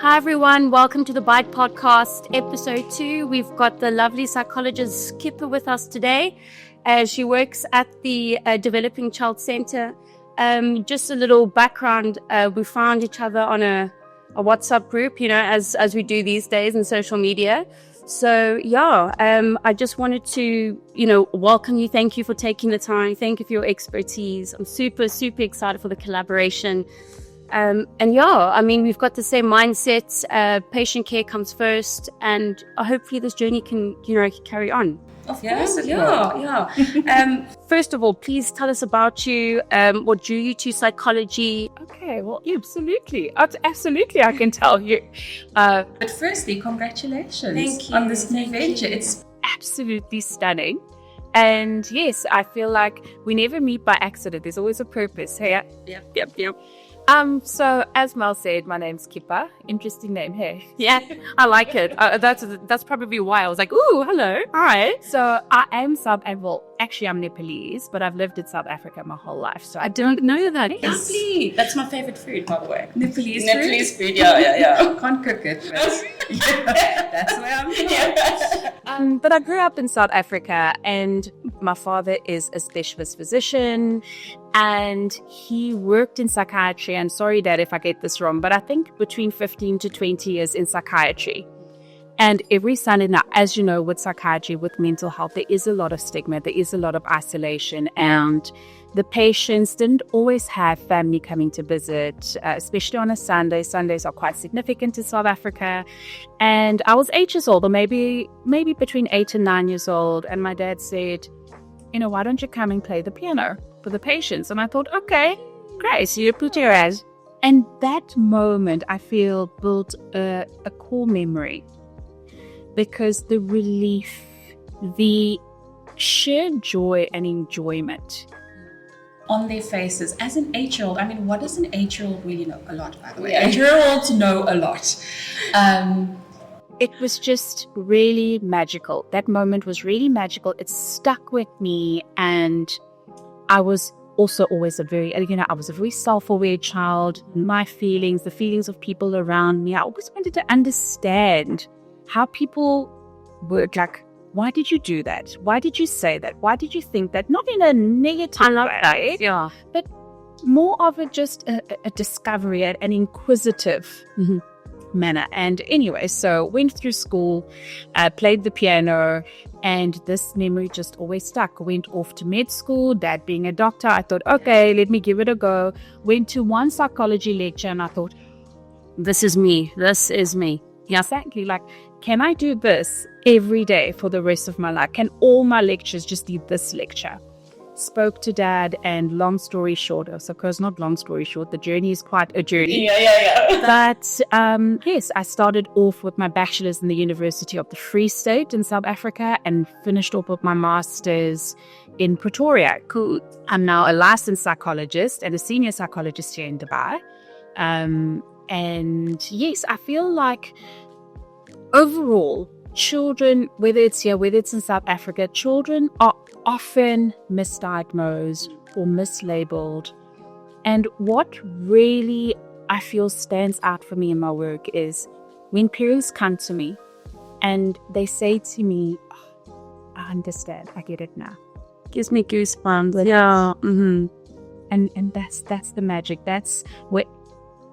Hi everyone, welcome to the Bite Podcast, episode 2. We've got the lovely psychologist Kipa with us today. She works at the Developing Child Center. Just a little background, we found each other on a WhatsApp group, as we do these days in social media. So I just wanted to, welcome you. Thank you for taking the time. Thank you for your expertise. I'm super, super excited for the collaboration. We've got the same mindset. Patient care comes first, and hopefully this journey can carry on. Of course it will. First of all, please tell us about you. What drew you to psychology? Okay, well, absolutely, I can tell you. But firstly, congratulations on this new venture. It's absolutely stunning. And yes, I feel like we never meet by accident. There's always a purpose. Hey, yep. So as Mel said, my name's Kipa. Interesting name, hey? Yeah, I like it. That's probably why I was like, ooh, hello. All right. So I am I'm Nepalese, but I've lived in South Africa my whole life. So I don't know that. Lovely. That's my favorite food, by the way. Nepalese food. Yeah. Can't cook it, but that's where I'm from. But I grew up in South Africa, and my father is a specialist physician, and he worked in psychiatry. And sorry, Dad, if I get this wrong, but I think between 15 to 20 years in psychiatry. And every Sunday now, as you know, with psychiatry, with mental health, there is a lot of stigma, there is a lot of isolation, and the patients didn't always have family coming to visit, especially on a Sunday. Sundays are quite significant in South Africa. And I was 8 years old, or maybe between 8 and 9 years old, and my dad said, why don't you come and play the piano for the patients? And I thought, okay, great, so you put your ass. And that moment, I feel, built a core memory. Because the relief, the sheer joy and enjoyment on their faces as an 8-year-old. I mean, what does an 8-year-old really know? A lot, by the way. 8-year-olds know a lot. It was just really magical. That moment was really magical. It stuck with me, and I was also always I was a very self-aware child. My feelings, the feelings of people around me, I always wanted to understand how people work. Like, why did you do that? Why did you say that? Why did you think that? Not in a negative way, but more of just a discovery, an inquisitive manner. And anyway, so went through school, played the piano, and this memory just always stuck. Went off to med school, Dad being a doctor. I thought, okay, let me give it a go. Went to one psychology lecture, and I thought, this is me. Yeah, exactly. Like, can I do this every day for the rest of my life? Can all my lectures just be this lecture? Spoke to Dad, and long story short, the journey is quite a journey. Yeah. But yes, I started off with my bachelor's in the University of the Free State in South Africa and finished off with my master's in Pretoria. Cool. I'm now a licensed psychologist and a senior psychologist here in Dubai. And yes, I feel like overall, children, whether it's here, whether it's in South Africa, children are often misdiagnosed or mislabeled. And what really I feel stands out for me in my work is when parents come to me and they say to me, I understand, I get it now. Gives me goosebumps. Yeah. And that's the magic. That's where,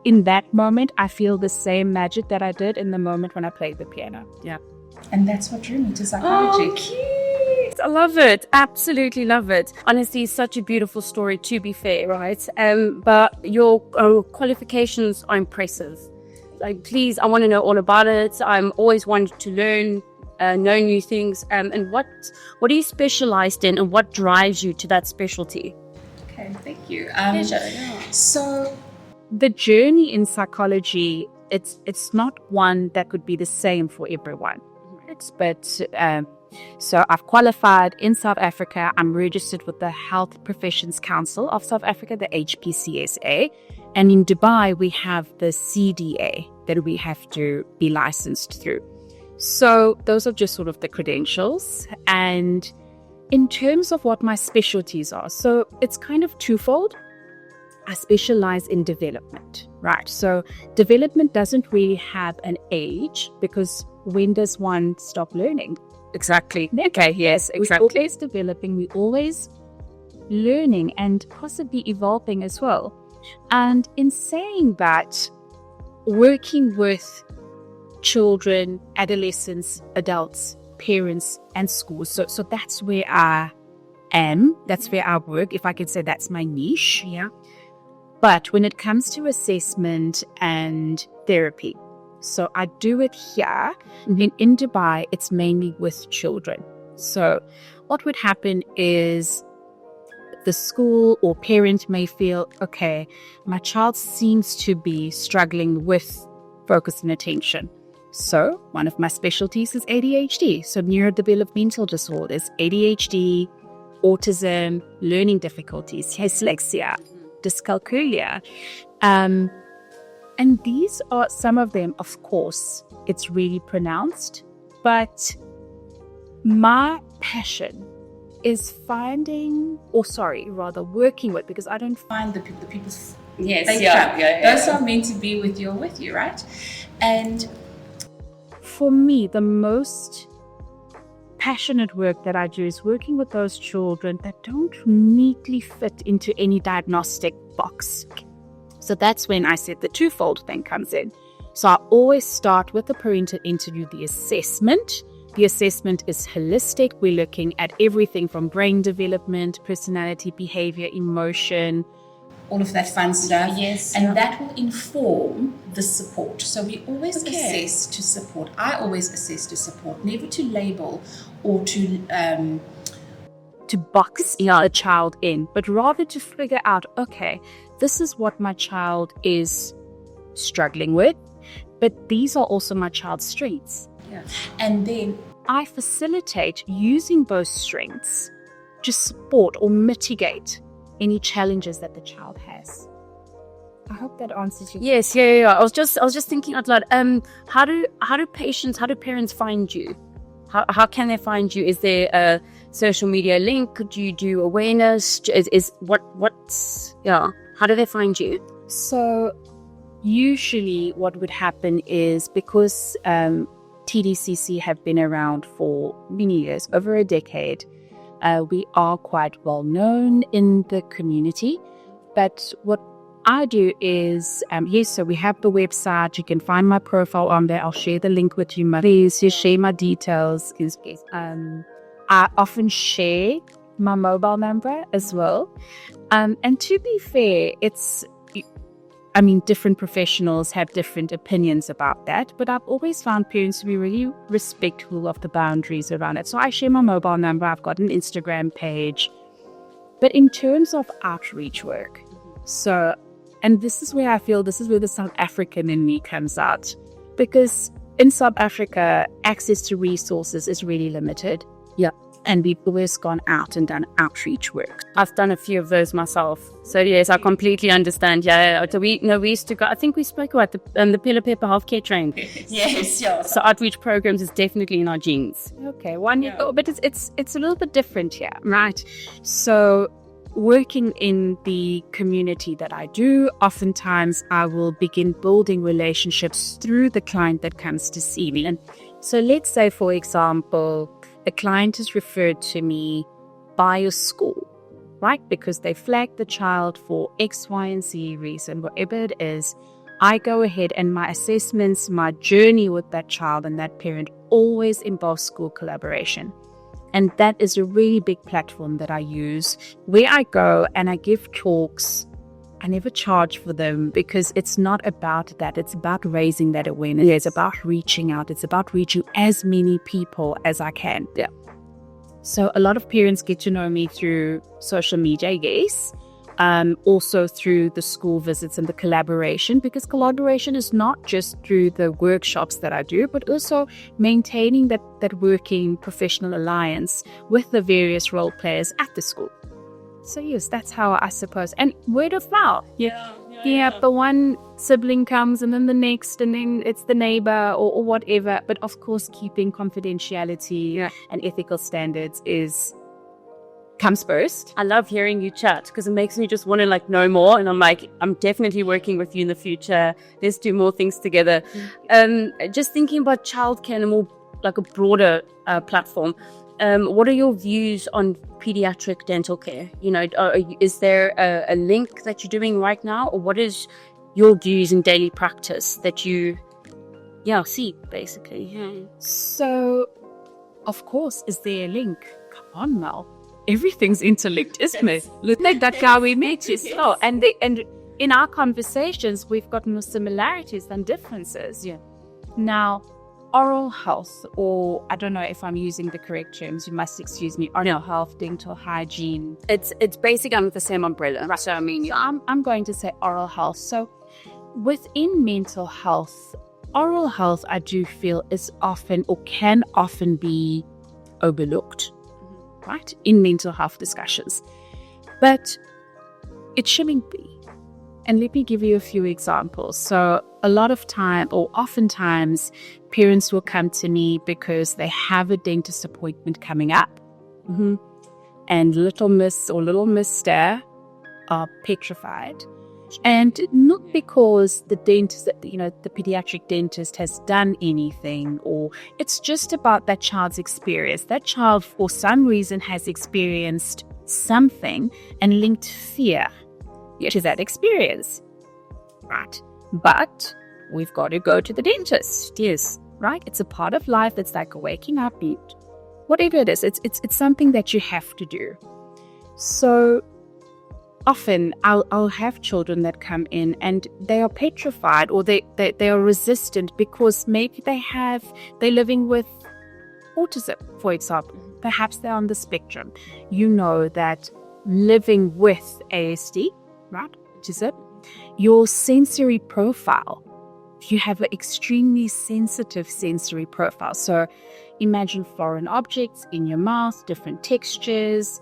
in that moment, I feel the same magic that I did in the moment when I played the piano. Yeah. And that's what drew me to psychology. Oh, cute. I love it. Absolutely love it. Honestly, it's such a beautiful story, to be fair, right? But your qualifications are impressive. Like, please, I want to know all about it. I'm always wanting to learn, know new things. And what are you specialized in, and what drives you to that specialty? Okay, thank you. Pleasure. So the journey in psychology, it's not one that could be the same for everyone. But so I've qualified in South Africa. I'm registered with the Health Professions Council of South Africa, the HPCSA. And in Dubai, we have the CDA that we have to be licensed through. So those are just sort of the credentials. And in terms of what my specialties are, so it's kind of twofold. I specialize in development, right? So development doesn't really have an age, because when does one stop learning? Exactly. Okay, yes, exactly. We're always developing, we're always learning and possibly evolving as well. And in saying that, working with children, adolescents, adults, parents, and schools, so that's where I am, that's where I work, if I could say that's my niche. Yeah. But when it comes to assessment and therapy, so I do it here. In Dubai, it's mainly with children. So what would happen is the school or parent may feel, okay, my child seems to be struggling with focus and attention. So one of my specialties is ADHD, so neurodevelopmental disorders, ADHD, autism, learning difficulties, dyslexia, dyscalculia. And these are some of them. Of course, it's really pronounced, but my passion is working with, because I don't Find the people's Yes, those are meant to be with you, right? And for me, the most passionate work that I do is working with those children that don't neatly fit into any diagnostic box. So that's when I said the twofold thing comes in. So I always start with the parental interview, the assessment. The assessment is holistic. We're looking at everything from brain development, personality, behavior, emotion, all of that fun stuff. Yes. And that will inform the support. So we always assess to support. I always assess to support, never to label or to box a child in, but rather to figure out, okay, this is what my child is struggling with, but these are also my child's strengths. Yeah. And then I facilitate using those strengths to support or mitigate any challenges that the child has. I hope that answers you. Yes, yeah. I was just thinking out loud. How do parents find you? How can they find you? Is there a social media link? Do you do awareness? How do they find you? So usually what would happen is, because TDCC have been around for many years, over a decade, we are quite well known in the community. But what I do is, so we have the website. You can find my profile on there. I'll share the link with you. Please share my details. I often share my mobile number as well. And to be fair, different professionals have different opinions about that, but I've always found parents to be really respectful of the boundaries around it. So I share my mobile number. I've got an Instagram page. But in terms of outreach work, and this is where I feel this is where the South African in me comes out, because in South Africa, access to resources is really limited. Yeah. And we've always gone out and done outreach work. I've done a few of those myself. So yes, I completely understand. Yeah. So we used to go, I think we spoke about the Pillar Pepper healthcare train. Yes, yeah. So outreach programs is definitely in our genes. Okay, but it's a little bit different here, right? So working in the community that I do, oftentimes I will begin building relationships through the client that comes to see me. And so let's say, for example, a client is referred to me by a school, right? Because they flagged the child for X, Y, and Z reason, whatever it is. I go ahead and my assessments, my journey with that child and that parent always involves school collaboration. And that is a really big platform that I use, where I go and I give talks. I never charge for them, because it's not about that. It's about raising that awareness. It's about reaching out. It's about reaching as many people as I can. Yeah. So a lot of parents get to know me through social media, yes. Also through the school visits and the collaboration, because collaboration is not just through the workshops that I do, but also maintaining that working professional alliance with the various role players at the school. So yes, that's how I suppose. And word of mouth. Yeah, the one sibling comes and then the next, and then it's the neighbor or whatever. But of course, keeping confidentiality and ethical standards is comes first. I love hearing you chat because it makes me just want to like know more. And I'm like, I'm definitely working with you in the future. Let's do more things together. Just thinking about childcare and more like a broader platform. What are your views on pediatric dental care? You know, is there a link that you're doing right now, or what is your views in daily practice that you, see basically? Yeah. So, of course, is there a link? Come on, Mel. Everything's interlinked, isn't it? Look like that guy we met is so. And in our conversations, we've got more similarities than differences. Yeah. Now, oral health, or I don't know if I'm using the correct terms, you must excuse me, oral health, dental hygiene. It's basically under the same umbrella. Right. So I mean, I'm going to say oral health. So within mental health, oral health, I do feel is often or can often be overlooked, right, in mental health discussions. But it shouldn't be. And let me give you a few examples. So a lot of time, or oftentimes, parents will come to me because they have a dentist appointment coming up. And little miss or little mister are petrified. And not because the dentist, the pediatric dentist has done anything, or it's just about that child's experience. That child, for some reason, has experienced something and linked fear to that experience. Right. But we've got to go to the dentist. Yes. Right. It's a part of life. It's like waking up, whatever it is. It's something that you have to do. So often I'll have children that come in and they are petrified, or they are resistant because maybe they're living with autism, for example. Perhaps they're on the spectrum. You know that living with ASD, right, autism, your sensory profile, you have an extremely sensitive sensory profile. So imagine foreign objects in your mouth, different textures,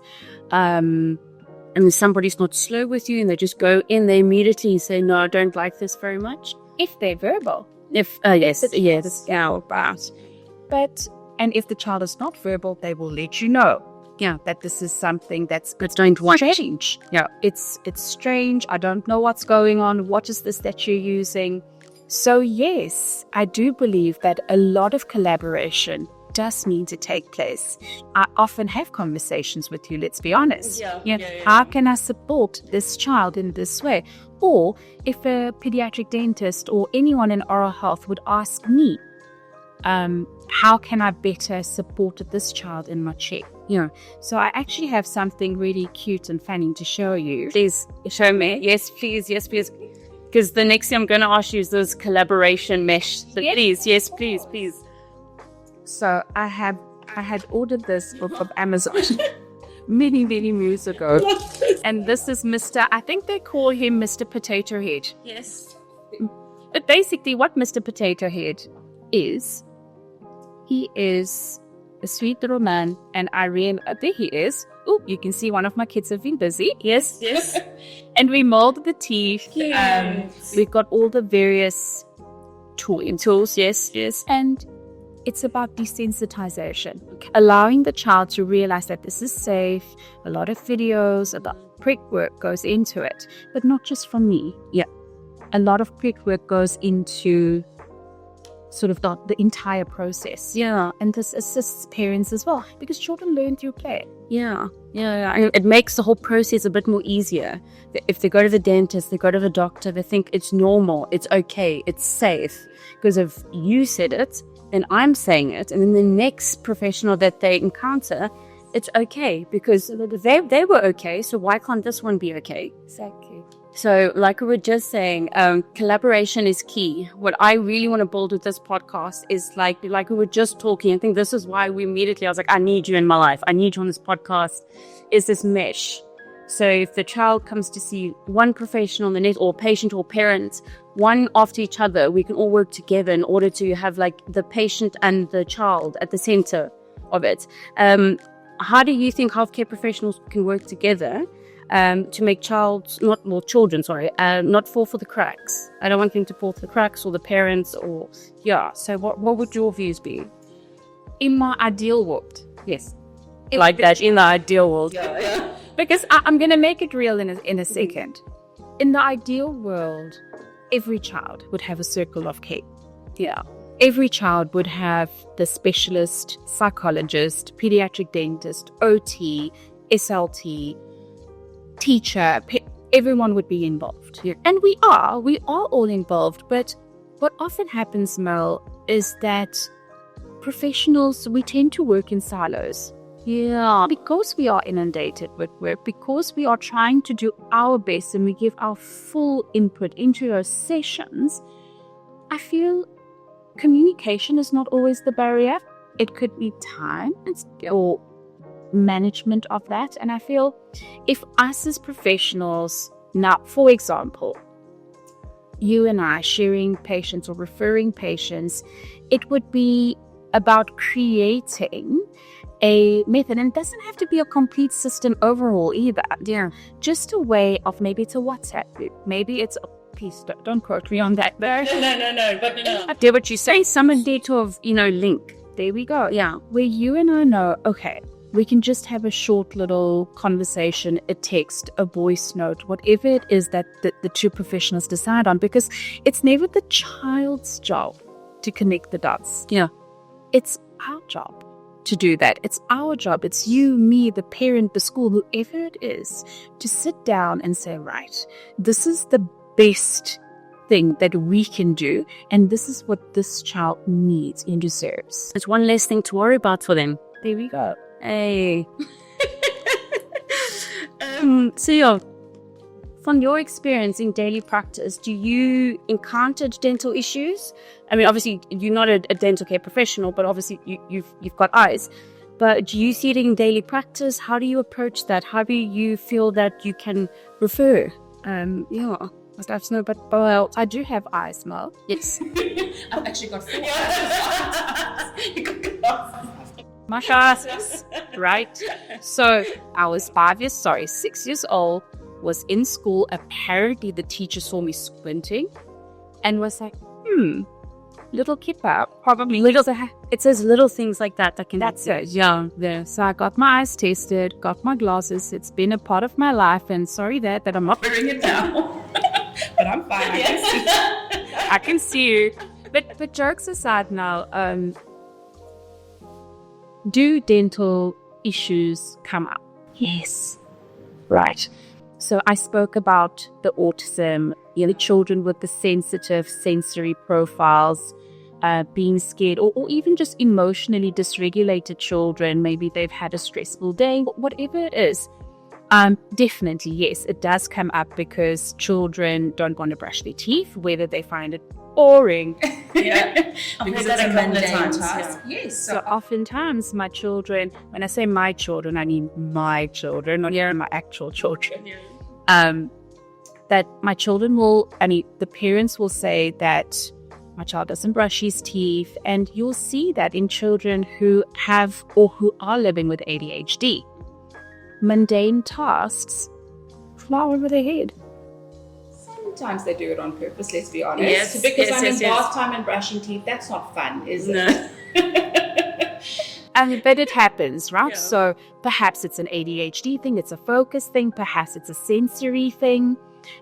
and somebody's not slow with you and they just go in, they immediately say, no, I don't like this very much. If they're verbal. Yes. And if the child is not verbal, they will let you know. Yeah. That this is something that's don't want strange. Yeah. It's strange. I don't know what's going on. What is this that you're using? So yes, I do believe that a lot of collaboration does need to take place. I often have conversations with you, let's be honest. How can I support this child in this way? Or if a pediatric dentist or anyone in oral health would ask me, how can I better support this child in my chair? So I actually have something really cute and funny to show you. Please show me. Yes, please. Because the next thing I'm going to ask you is this collaboration mesh. So yes, please. So I had ordered this from Amazon many years ago. And this is I think they call him Mr. Potato Head. Yes. But basically what Mr. Potato Head is, he is a sweet little man. And there he is. Oh, you can see one of my kids have been busy. Yes. And we molded the teeth. Yes. We've got all the various tools. Yes. And it's about desensitization, allowing the child to realize that this is safe. A lot of videos about prep work goes into it, but not just from me. Yeah. A lot of prep work goes into sort of the entire process. Yeah. And this assists parents as well, because children learn through play. Yeah. And it makes the whole process a bit more easier. If they go to the dentist, they go to the doctor, they think it's normal, it's okay, it's safe. Because if you said it, then I'm saying it, and then the next professional that they encounter, it's okay because they were okay, so why can't this one be okay? Exactly. So like we were just saying, collaboration is key. What I really want to build with this podcast is like we were just talking. I think this is why I was like, I need you in my life. I need you on this podcast, is this mesh. So if the child comes to see one professional on the net, or patient or parent, one after each other, we can all work together in order to have like the patient and the child at the center of it. How do you think healthcare professionals can work together to make children not fall for the cracks? I don't want them to fall for the cracks, or the parents, So what would your views be? In my ideal world, yes, like that in the ideal world. Because I'm going to make it real in a second. In the ideal world, every child would have a circle of care. Yeah. Every child would have the specialist, psychologist, pediatric dentist, OT, SLT, teacher. Everyone would be involved. Yeah. And we are all involved. But what often happens, Mel, is that professionals, we tend to work in silos. Yeah. Because we are inundated with work, because we are trying to do our best and we give our full input into those sessions, I feel communication is not always the barrier. It could be time or management of that. And I feel if us as professionals, now, for example, you and I sharing patients or referring patients, it would be about creating a method. And it doesn't have to be a complete system overhaul either. Yeah. Just a way of, maybe it's a WhatsApp group. Maybe it's a piece. Don't quote me on that. No. But I did what you say. Some date of, link. There we go. Yeah. Where you and I know, okay, we can just have a short little conversation, a text, a voice note, whatever it is that the two professionals decide on, because it's never the child's job to connect the dots. Yeah. It's our job to do that. It's our job. It's you, me, the parent, the school, whoever it is, to sit down and say, right, this is the best thing that we can do, and this is what this child needs and deserves. It's one less thing to worry about for them. There we go. Hey. So from your experience in daily practice, do you encounter dental issues? I mean, obviously you're not a dental care professional, but obviously you've got eyes. But do you see it in daily practice? How do you approach that? How do you feel that you can refer? Yeah. I'd have to know, but well, I do have eyes, Mel. Yes. I've actually got 4 eyes. My glasses, right? So I was 6 years old, was in school. Apparently the teacher saw me squinting and was like, little Kipa, probably little. It says little things like that can. That's it. Yeah. There. So I got my eyes tested, got my glasses. It's been a part of my life, and sorry that I'm not wearing it now. But I'm fine. I can see you. But jokes aside now, do dental issues come up? Yes. Right. So I spoke about the autism, the children with the sensitive sensory profiles, being scared, or even just emotionally dysregulated children. Maybe they've had a stressful day, whatever it is. Definitely, yes, it does come up because children don't want to brush their teeth, whether they find it boring. Yeah, because it's a mundane task. Yeah. Yes. So oftentimes my children, when I say my children, I mean my children, not my actual children. Yeah. That my children the parents will say that my child doesn't brush his teeth, and you'll see that in children who have or who are living with ADHD. Mundane tasks fly over their head. Sometimes they do it on purpose, let's be honest. Yes, because bath time and brushing teeth, that's not fun, is it? But it happens, right? Yeah. So perhaps it's an ADHD thing, it's a focus thing, perhaps it's a sensory thing,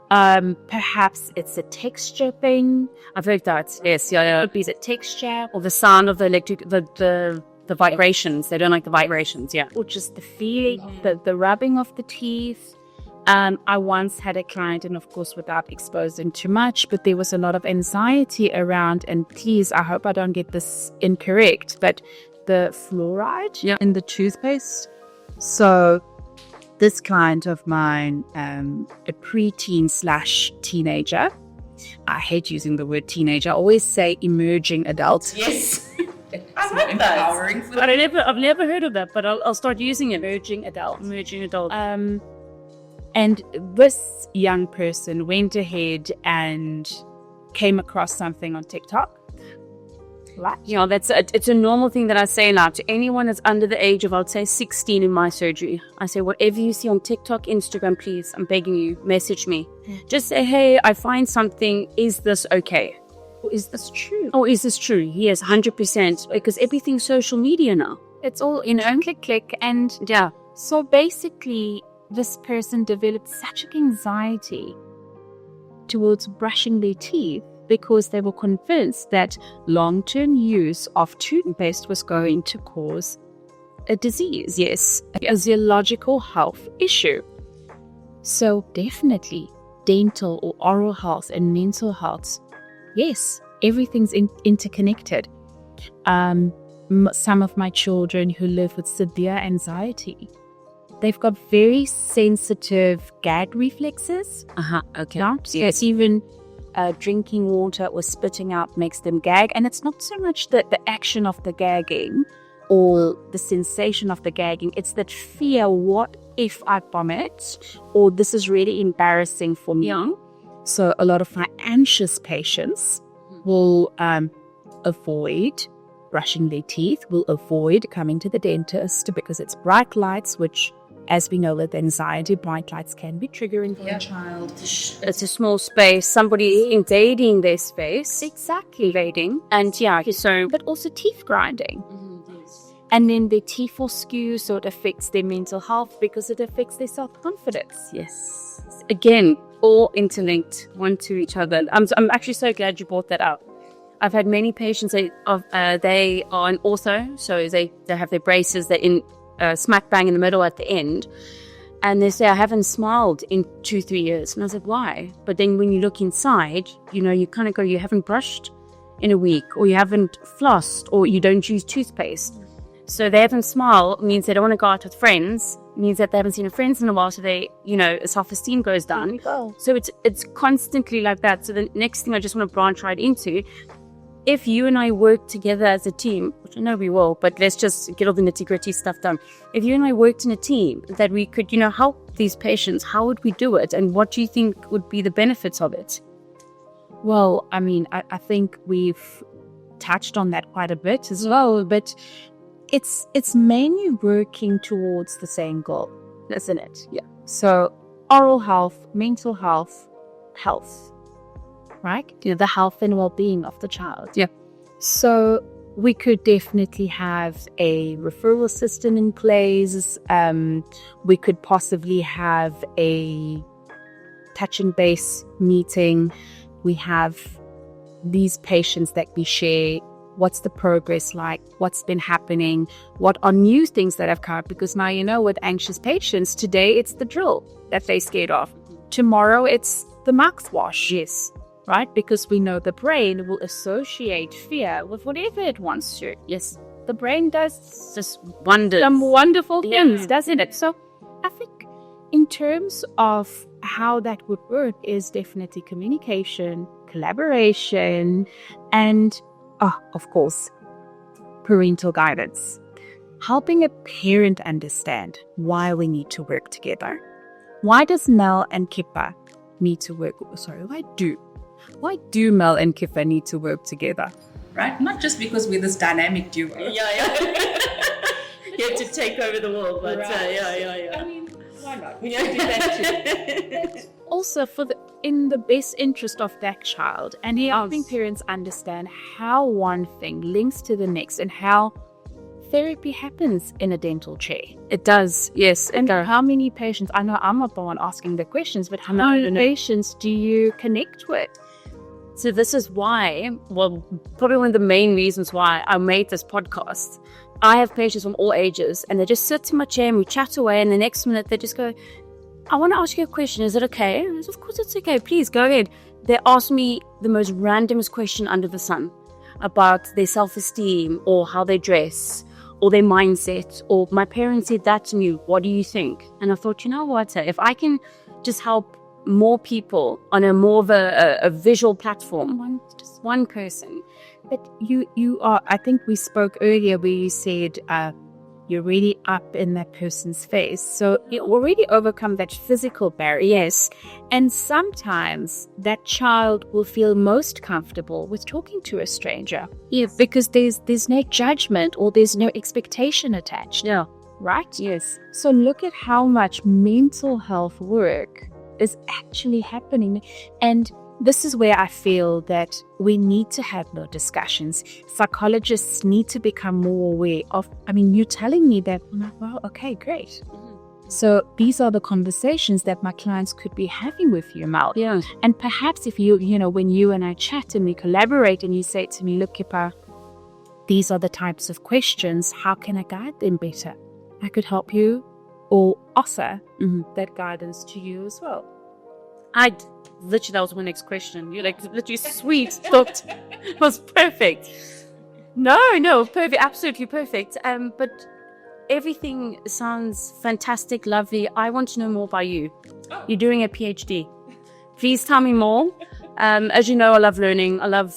perhaps it's a texture thing. I've heard that. Yes, yeah. It could be the texture or the sound of the electric, the vibrations. They don't like the vibrations, yeah. Or just the feeling, the rubbing of the teeth. I once had a client, and of course without exposing too much, but there was a lot of anxiety around, and please, I hope I don't get this incorrect, but the fluoride in the toothpaste. So this client of mine, a preteen/teenager, I hate using the word teenager, I always say emerging adult. Yes. I like empowering. But I've never heard of that, but I'll start using it. Emerging adult. And this young person went ahead and came across something on TikTok. Right. It's a normal thing that I say now to anyone that's under the age of, I'd say, 16 in my surgery. I say, whatever you see on TikTok, Instagram, please, I'm begging you, message me. Just say, hey, I find something. Is this okay? Or is this true? Yes, 100%. Because everything's social media now. It's all, click. And Yeah. so basically, this person developed such anxiety towards brushing their teeth because they were convinced that long-term use of toothpaste was going to cause a disease, yes, a physiological health issue. So definitely dental or oral health and mental health, yes, everything's interconnected. Some of my children who live with severe anxiety, they've got very sensitive gag reflexes. Okay. Yes. Even drinking water or spitting out makes them gag. And it's not so much the action of the gagging or the sensation of the gagging. It's that fear, what if I vomit? Or this is really embarrassing for me. Yeah. So a lot of my anxious patients will avoid brushing their teeth, will avoid coming to the dentist because it's bright lights, which, as we know with anxiety, bright lights can be triggering for a child. It's a small space. Somebody invading their space. Exactly. Invading. And so. But also teeth grinding. And then their teeth will skew, so it affects their mental health because it affects their self-confidence. Yes. Again, all interlinked one to each other. I'm actually so glad you brought that up. I've had many patients they are in ortho, so they have their braces. They're in smack bang in the middle at the end, and they say, I haven't smiled in 2-3 years. And I was like, why? But then when you look inside, you kind of go, you haven't brushed in a week, or you haven't flossed, or you don't use toothpaste. So they haven't smiled means they don't want to go out with friends, means that they haven't seen friends in a while, so they, self-esteem goes down. So it's constantly like that. So the next thing I just want to branch right into, if you and I work together as a team, which I know we will, but let's just get all the nitty-gritty stuff done. If you and I worked in a team that we could, help these patients, how would we do it? And what do you think would be the benefits of it? Well, I think we've touched on that quite a bit as well, but it's mainly working towards the same goal, isn't it? Yeah. So oral health, mental health, right? The health and well-being of the child. Yeah. So we could definitely have a referral system in place. We could possibly have a touch and base meeting. We have these patients that we share. What's the progress like? What's been happening? What are new things that have come up? Because now, with anxious patients, today it's the drill that they're scared of. Tomorrow it's the mouthwash. Yes. Right? Because we know the brain will associate fear with whatever it wants to. Yes. The brain does just wonders. Some wonderful things, doesn't it? So I think in terms of how that would work is definitely communication, collaboration, and of course, parental guidance. Helping a parent understand why we need to work together. Why does Mel and Kipa need to work? Why do Mel and Kipa need to work together? Right? Not just because we're this dynamic duo. Yeah. You have to take over the world, but right. Yeah. Why not? We have to do that too. Also, in the best interest of that child, and helping parents understand how one thing links to the next and how therapy happens in a dental chair. It does, yes. And how many patients, I know I'm not the one asking the questions, but how many patients do you connect with? So this is why, probably one of the main reasons why I made this podcast. I have patients from all ages, and they just sit in my chair and we chat away, and the next minute they just go, I want to ask you a question. Is it okay? And I said, of course it's okay. Please go ahead. They ask me the most randomest question under the sun about their self-esteem or how they dress or their mindset, or my parents said that to me. What do you think? And I thought, you know what? If I can just help more people on a more of a visual platform, just one person. But you are, I think we spoke earlier where you said you're really up in that person's face. So you already overcome that physical barrier. Yes. And sometimes that child will feel most comfortable with talking to a stranger. Yeah. Because there's no judgment or there's no expectation attached. Yeah. Right? Yes. So look at how much mental health work is actually happening. And this is where I feel that we need to have more discussions. Psychologists need to become more aware of, you're telling me that, I'm like, well, okay, great. So these are the conversations that my clients could be having with you, Mal. Yeah. And perhaps if when you and I chat and we collaborate and you say to me, look, Kipa, these are the types of questions, how can I guide them better? I could help you or offer that guidance to you as well. Literally, that was my next question. You're like literally sweet. Thought was perfect. No, perfect, absolutely perfect. But everything sounds fantastic, lovely. I want to know more about you. You're doing a PhD. Please tell me more. As you know, I love learning. I love,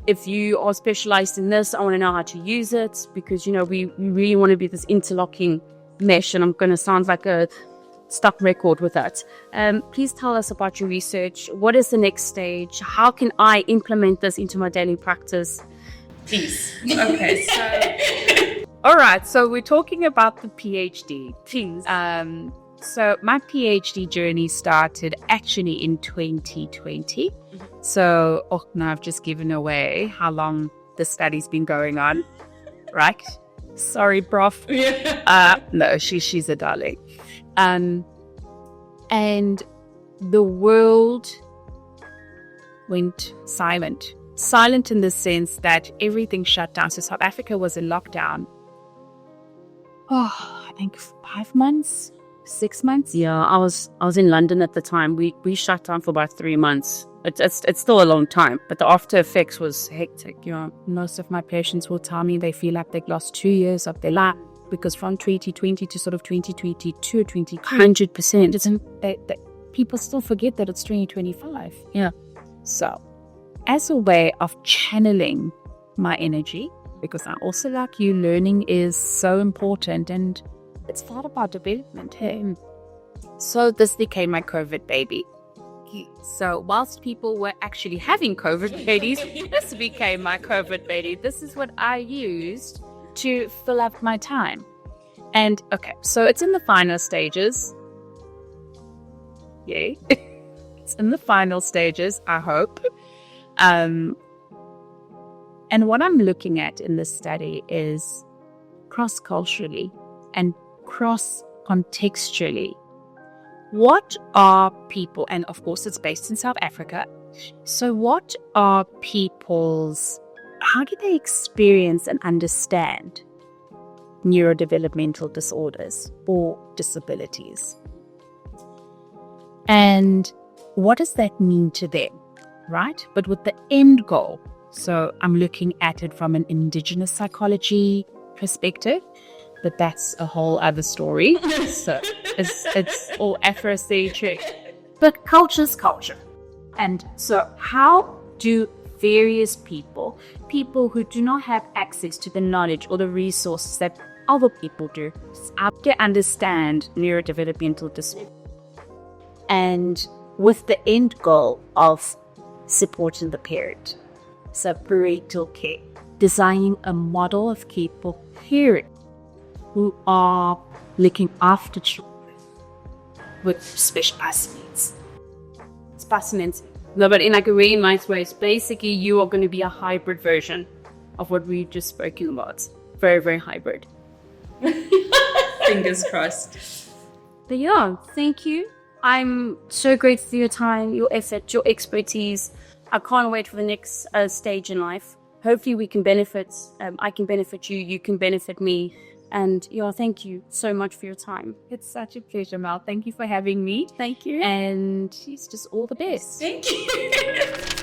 if you are specialized in this, I want to know how to use it, because, we really want to be this interlocking mesh, and I'm going to sound like a stuck record with that. Please tell us about your research. What is the next stage? How can I implement this into my daily practice? Please. Okay, so... All right, so we're talking about the PhD. Please. So my PhD journey started actually in 2020. So, now I've just given away how long the study's been going on, right? Sorry, prof. No, she's a darling. And the world went silent. Silent in the sense that everything shut down. So South Africa was in lockdown. I think 5 months, 6 months. Yeah, I was in London at the time. We shut down for about 3 months. It's still a long time, but the after effects was hectic. Most of my patients will tell me they feel like they've lost 2 years of their life, because from 2020 to sort of 2022, 100%, people still forget that it's 2025. Yeah. So, as a way of channeling my energy, because I also, like you, learning is so important and it's part of our development. Hey? So this became my COVID baby. So whilst people were actually having COVID babies, this became my COVID baby. This is what I used to fill up my time. And okay, so it's in the final stages. Yay. It's in the final stages, I hope. And what I'm looking at in this study is cross-culturally and cross-contextually. What are people, and of course it's based in South Africa, so what are how do they experience and understand neurodevelopmental disorders or disabilities? And what does that mean to them, right? But with the end goal. So I'm looking at it from an indigenous psychology perspective, but that's a whole other story. So it's all Afrocentric, but culture's culture. And so how do various people who do not have access to the knowledge or the resources that other people do, to understand neurodevelopmental disorders, and with the end goal of supporting the parent? So parental care, designing a model of capable parents who are looking after children with specialized needs. It's fascinating. No, but in like a really nice way. Basically, you are going to be a hybrid version of what we've just spoken about. Very, very hybrid. Fingers crossed. But yeah, thank you. I'm so grateful for your time, your effort, your expertise. I can't wait for the next stage in life. Hopefully we can benefit. I can benefit you. You can benefit me. And yeah, thank you so much for your time. It's such a pleasure, Mel. Thank you for having me. Thank you. And it's just all the best. Thank you.